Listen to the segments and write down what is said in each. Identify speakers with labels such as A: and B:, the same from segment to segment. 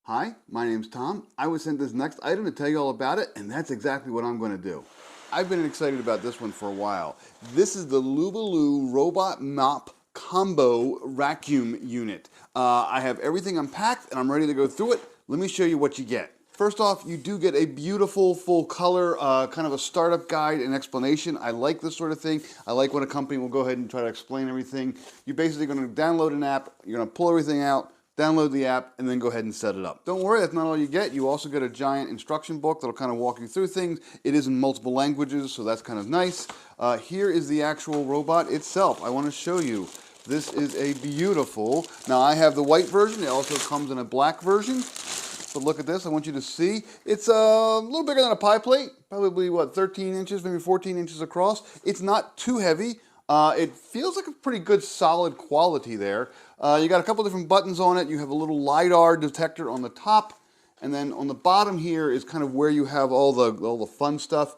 A: Hi, my name's Tom. I was sent this next item to tell you all about it, and that's exactly what I'm going to do. I've been excited about this one for a while. This is the Lubluelu Robot Mop Combo Vacuum Unit. I have everything unpacked, and I'm ready to go through it. Let me show you what you get. First off, you do get a beautiful full color, kind of a startup guide and explanation. I like this sort of thing. I like when a company will go ahead and try to explain everything. You're basically going to download an app, you're going to pull everything out, download the app, and then go ahead and set it up. Don't worry, that's not all you get. You also get a giant instruction book that'll kind of walk you through things. It is in multiple languages, so that's kind of nice. Here is the actual robot itself. I want to show you. This is a beautiful, now I have the white version. It also comes in a black version. But look at this, I want you to see. It's a little bigger than a pie plate, probably what, 13 inches, maybe 14 inches across. It's not too heavy. It feels like a pretty good solid quality there. You got a couple different buttons on it. You have a little LiDAR detector on the top. And then on the bottom here is kind of where you have all the fun stuff.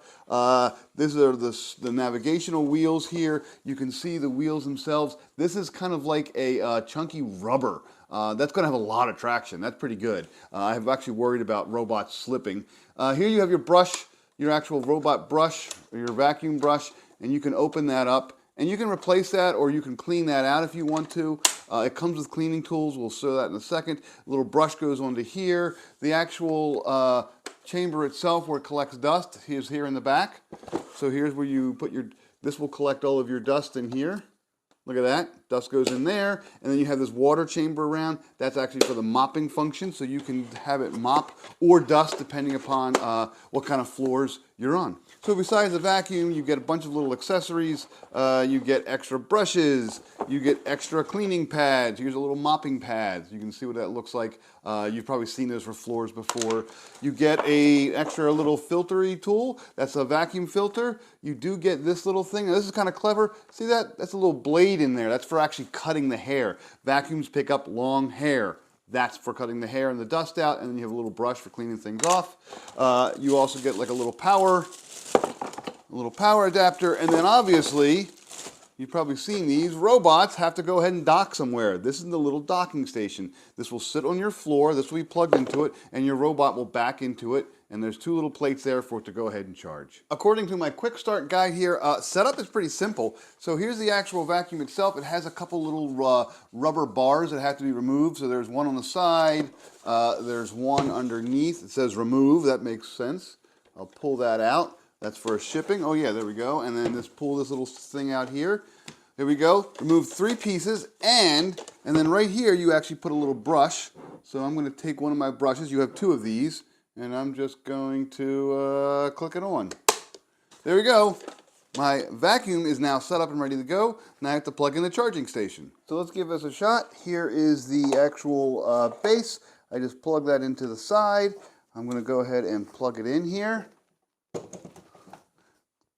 A: These are the navigational wheels here. You can see the wheels themselves. This is kind of like a chunky rubber. That's going to have a lot of traction. That's pretty good. I've actually worried about robots slipping. Here you have your brush, your actual robot brush, or your vacuum brush, and you can open that up. And you can replace that or you can clean that out if you want to. It comes with cleaning tools. We'll show that in a second. A little brush goes onto here. The actual chamber itself where it collects dust is here in the back. So here's where you put this will collect all of your dust in here. Look at that, dust goes in there, and then you have this water chamber around. That's actually for the mopping function, so you can have it mop or dust depending upon what kind of floors you're on. So besides the vacuum, you get a bunch of little accessories. You get extra brushes, you get extra cleaning pads. Here's a little mopping pads. You can see what that looks like. You've probably seen those for floors before. You get a extra little filtery tool. That's a vacuum filter. You do get this little thing. Now, this is kind of clever. See that? That's a little blade in there. That's for actually cutting the hair. Vacuums pick up long hair. That's for cutting the hair and the dust out, and then you have a little brush for cleaning things off. You also get like a little power adapter, and then obviously, you've probably seen these, robots have to go ahead and dock somewhere. This is the little docking station. This will sit on your floor, this will be plugged into it, and your robot will back into it, and there's two little plates there for it to go ahead and charge. According to my quick start guide here, setup is pretty simple. So here's the actual vacuum itself. It has a couple little rubber bars that have to be removed. So there's one on the side, there's one underneath. It says remove, that makes sense. I'll pull that out. That's for shipping. Oh yeah, there we go. And then just pull this little thing out here. Here we go. Remove 3 pieces, and then right here you actually put a little brush. So I'm going to take one of my brushes. You have 2 of these, and I'm just going to click it on. There we go. My vacuum is now set up and ready to go. Now I have to plug in the charging station. So let's give this a shot. Here is the actual base. I just plug that into the side. I'm going to go ahead and plug it in here.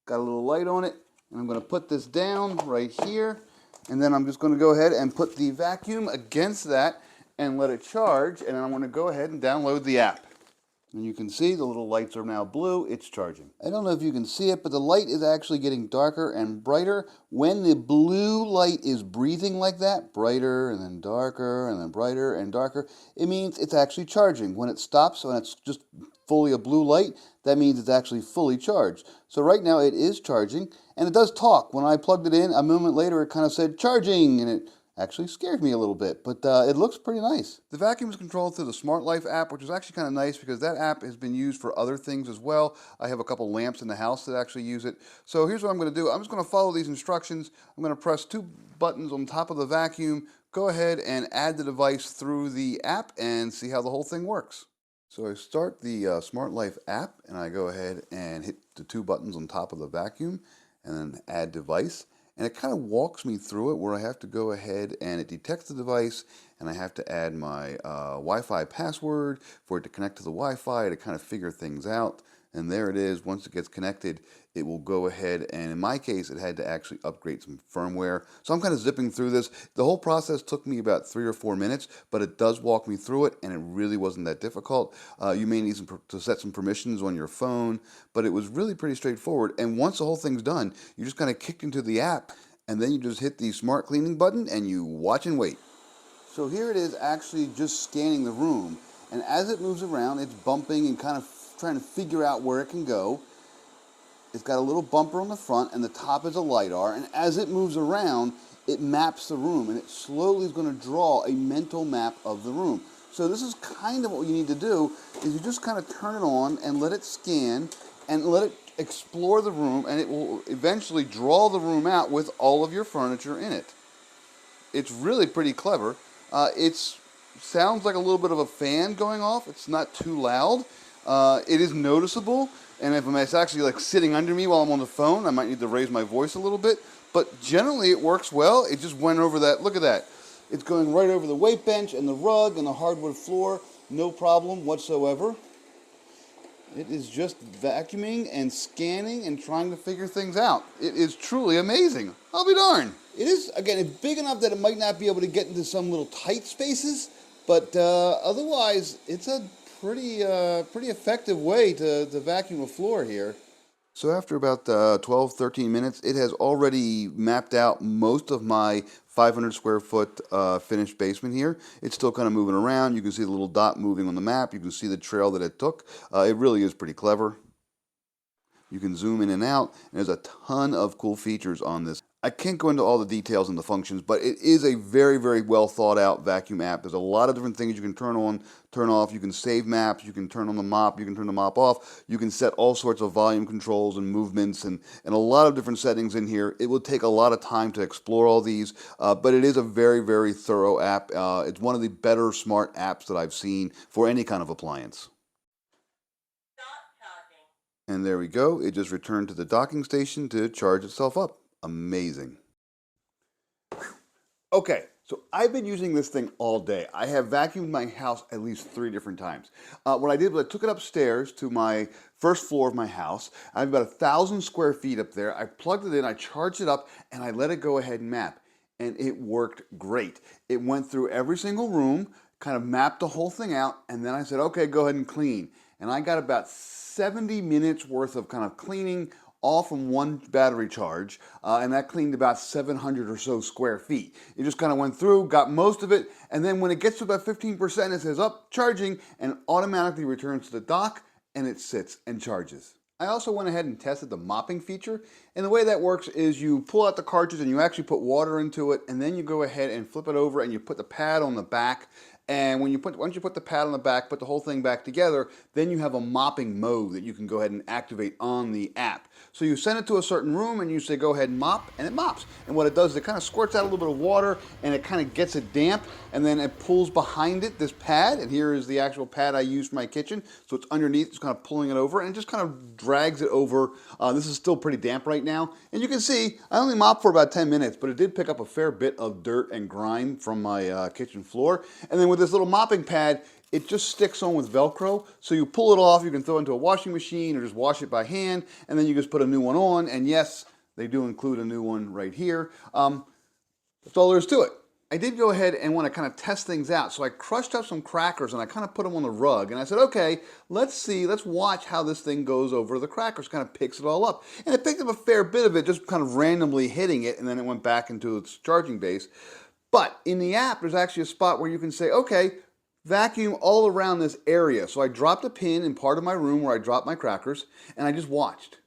A: Got a little light on it, and I'm going to put this down right here, and then I'm just going to go ahead and put the vacuum against that and let it charge, and then I'm going to go ahead and download the app. And you can see the little lights are now blue. It's charging. I don't know if you can see it, but the light is actually getting darker and brighter. When the blue light is breathing like that, brighter and then darker and then brighter and darker, it means it's actually charging. When it stops, when it's just fully a blue light, that means it's actually fully charged. So right now it is charging, and it does talk. When I plugged it in, a moment later it kind of said charging, and it actually scared me a little bit, but it looks pretty nice. The vacuum is controlled through the Smart Life app, which is actually kind of nice because that app has been used for other things as well. I have a couple lamps in the house that actually use it. So here's what I'm going to do. I'm just going to follow these instructions. I'm going to press 2 buttons on top of the vacuum, go ahead and add the device through the app and see how the whole thing works. So I start the Smart Life app, and I go ahead and hit the 2 buttons on top of the vacuum and then add device. And it kind of walks me through it where I have to go ahead and it detects the device, and I have to add my Wi-Fi password for it to connect to the Wi-Fi to kind of figure things out. And there it is. Once it gets connected, it will go ahead, and in my case, it had to actually upgrade some firmware. So I'm kind of zipping through this. The whole process took me about 3 or 4 minutes, but it does walk me through it, and it really wasn't that difficult. You may need to set some permissions on your phone, but it was really pretty straightforward. And once the whole thing's done, you just kind of kick into the app, and then you just hit the smart cleaning button, and you watch and wait. So here it is actually just scanning the room. and as it moves around, it's bumping and kind of trying to figure out where it can go. It's got a little bumper on the front, and the top is a LiDAR, and as it moves around, it maps the room, and it slowly is going to draw a mental map of the room. So this is kind of what you need to do, is you just kind of turn it on and let it scan, and let it explore the room, and it will eventually draw the room out with all of your furniture in it. It's really pretty clever. It sounds like a little bit of a fan going off. It's not too loud. It is noticeable, and if it's actually like sitting under me while I'm on the phone, I might need to raise my voice a little bit. But generally, it works well. It just went over that. Look at that. It's going right over the weight bench and the rug and the hardwood floor. No problem whatsoever. It is just vacuuming and scanning and trying to figure things out. It is truly amazing. I'll be darned. It is, again, it's big enough that it might not be able to get into some little tight spaces, but otherwise, it's a pretty effective way to vacuum a floor here. So after about 12, 13 minutes, it has already mapped out most of my 500 square foot finished basement here. It's still kind of moving around. You can see the little dot moving on the map. You can see the trail that it took. It really is pretty clever. You can zoom in and out, and there's a ton of cool features on this. I can't go into all the details and the functions, but it is a very, very well thought out vacuum app. There's a lot of different things you can turn on, turn off. You can save maps, you can turn on the mop, you can turn the mop off. You can set all sorts of volume controls and movements and a lot of different settings in here. It will take a lot of time to explore all these, but it is a very, very thorough app. It's one of the better smart apps that I've seen for any kind of appliance. And there we go. It just returned to the docking station to charge itself up. Amazing. Okay, so I've been using this thing all day. I have vacuumed my house at least 3 different times. What I did was I took it upstairs to my first floor of my house. I have about 1,000 square feet up there. I plugged it in, I charged it up, and I let it go ahead and map. And it worked great. It went through every single room, kind of mapped the whole thing out, and then I said, okay, go ahead and clean. And I got about 70 minutes worth of kind of cleaning, all from one battery charge, and that cleaned about 700 or so square feet. It just kind of went through, got most of it, and then when it gets to about 15%, it says up, charging, and automatically returns to the dock, and it sits and charges. I also went ahead and tested the mopping feature, and the way that works is you pull out the cartridge and you actually put water into it, and then you go ahead and flip it over and you put the pad on the back. And once you put the pad on the back, put the whole thing back together, then you have a mopping mode that you can go ahead and activate on the app. So you send it to a certain room and you say go ahead and mop, and it mops. And what it does is it kind of squirts out a little bit of water and it kind of gets it damp, and then it pulls behind it this pad, and here is the actual pad I use for my kitchen. So it's underneath, it's kind of pulling it over, and it just kind of drags it over. This is still pretty damp right now. And you can see I only mopped for about 10 minutes, but it did pick up a fair bit of dirt and grime from my kitchen floor. And then with this little mopping pad, it just sticks on with Velcro, so you pull it off, you can throw it into a washing machine or just wash it by hand, and then you just put a new one on, and yes, they do include a new one right here. That's all there is to it. I did go ahead and want to kind of test things out, so I crushed up some crackers and I kind of put them on the rug, and I said, okay, let's watch how this thing goes over the crackers, kind of picks it all up. And it picked up a fair bit of it, just kind of randomly hitting it, and then it went back into its charging base. But in the app, there's actually a spot where you can say, okay, vacuum all around this area. So I dropped a pin in part of my room where I dropped my crackers, and I just watched.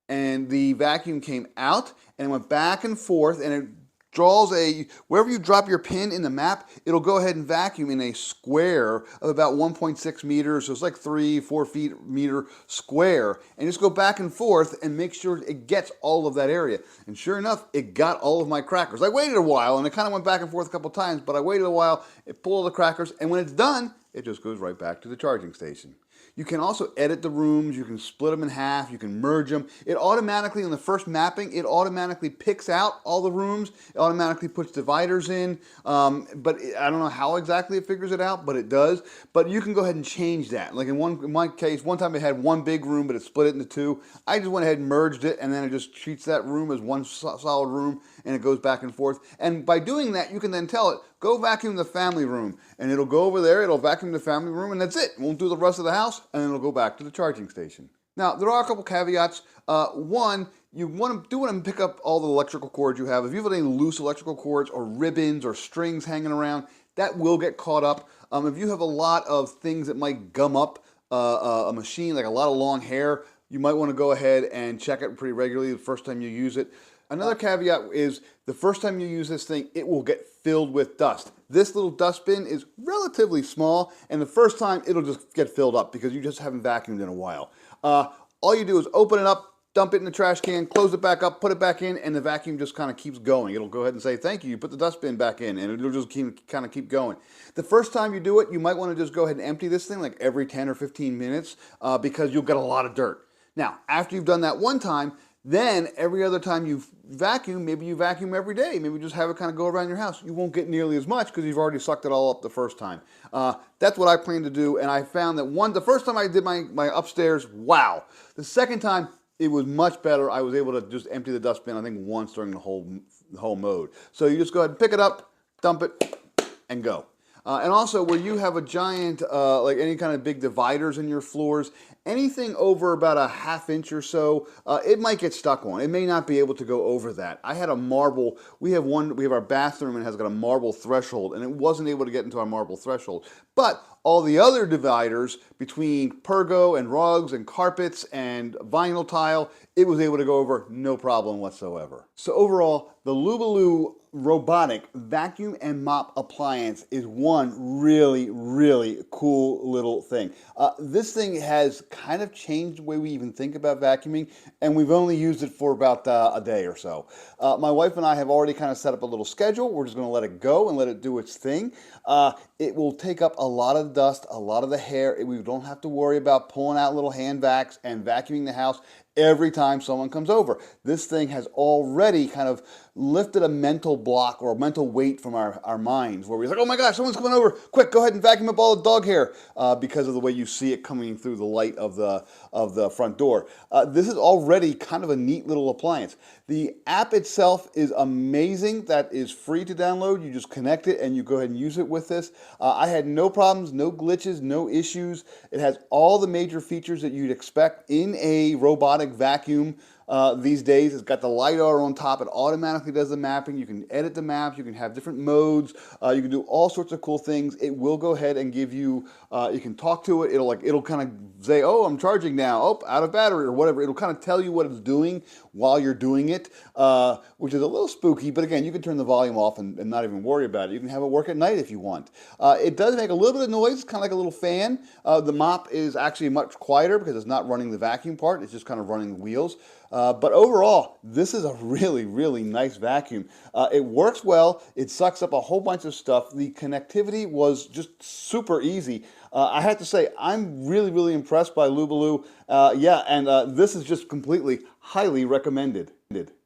A: And the vacuum came out, and it went back and forth, and it draws wherever you drop your pin in the map, it'll go ahead and vacuum in a square of about 1.6 meters, so it's like 3-4 feet meter square, and just go back and forth and make sure it gets all of that area. And sure enough, it got all of my crackers. I waited a while, and it kind of went back and forth a couple times, but I waited a while, it pulled all the crackers, and when it's done, it just goes right back to the charging station. You can also edit the rooms, you can split them in half, you can merge them. It automatically, in the first mapping, it automatically picks out all the rooms, it automatically puts dividers in, but I don't know how exactly it figures it out, but it does. But you can go ahead and change that. Like in my case, one time it had one big room, but it split it into 2. I just went ahead and merged it, and then it just treats that room as one solid room, and it goes back and forth. And by doing that, you can then tell it, go vacuum the family room, and it'll go over there, it'll vacuum the family room, and that's it. It won't do the rest of the house, and then it'll go back to the charging station. Now, there are a couple caveats. One, you want to pick up all the electrical cords you have. If you have any loose electrical cords or ribbons or strings hanging around, that will get caught up. If you have a lot of things that might gum up a machine, like a lot of long hair, you might want to go ahead and check it pretty regularly the first time you use it. Another caveat is the first time you use this thing, it will get filled with dust. This little dustbin is relatively small, and the first time it'll just get filled up because you just haven't vacuumed in a while. All you do is open it up, dump it in the trash can, close it back up, put it back in, and the vacuum just kind of keeps going. It'll go ahead and say, thank you, you put the dustbin back in, and it'll just kind of keep going. The first time you do it, you might want to just go ahead and empty this thing like every 10 or 15 minutes because you'll get a lot of dirt. Now, after you've done that one time, then every other time you vacuum, maybe you vacuum every day. Maybe just have it kind of go around your house. You won't get nearly as much because you've already sucked it all up the first time. That's what I plan to do, and I found that the first time I did my upstairs, wow. The second time, it was much better. I was able to just empty the dustbin, I think, once during the whole mode. So you just go ahead and pick it up, dump it, and go. And also, where you have a giant, like any kind of big dividers in your floors, anything over about a ½ inch or so, it might get stuck on. It may not be able to go over that. I had a marble, we have our bathroom and it has got a marble threshold, and it wasn't able to get into our marble threshold. But all the other dividers between pergo and rugs and carpets and vinyl tile, it was able to go over no problem whatsoever. So overall, the Lubluelu robotic vacuum and mop appliance is one really, really cool little thing. This thing has kind of changed the way we even think about vacuuming, and we've only used it for about a day or so. My wife and I have already kind of set up a little schedule. We're just going to let it go and let it do its thing. It will take up a lot of dust, a lot of the hair. We don't have to worry about pulling out little hand vacs and vacuuming the house every time someone comes over. This thing has already kind of lifted a mental block or a mental weight from our minds where we're like, oh my gosh, someone's coming over, quick, go ahead and vacuum up all the dog hair because of the way you see it coming through the light of the front door. This is already kind of a neat little appliance. The app itself is amazing. That is free to download. You just connect it and you go ahead and use it with this. I had no problems, no glitches, no issues. It has all the major features that you'd expect in a robotic vacuum these days. It's got the LiDAR on top. It automatically does the mapping. You can edit the maps. You can have different modes. You can do all sorts of cool things. It will go ahead and give you, you can talk to it. It'll kind of say, oh, I'm charging now. Oh, out of battery or whatever. It'll kind of tell you what it's doing while you're doing it, which is a little spooky. But again, you can turn the volume off and not even worry about it. You can have it work at night if you want. It does make a little bit of noise, kind of like a little fan. The mop is actually much quieter because it's not running the vacuum part. It's just kind of running the wheels. But overall, this is a really, really nice vacuum. It works well. It sucks up a whole bunch of stuff. The connectivity was just super easy. I have to say, I'm really, really impressed by Lubluelu. Yeah, and this is just completely highly recommended.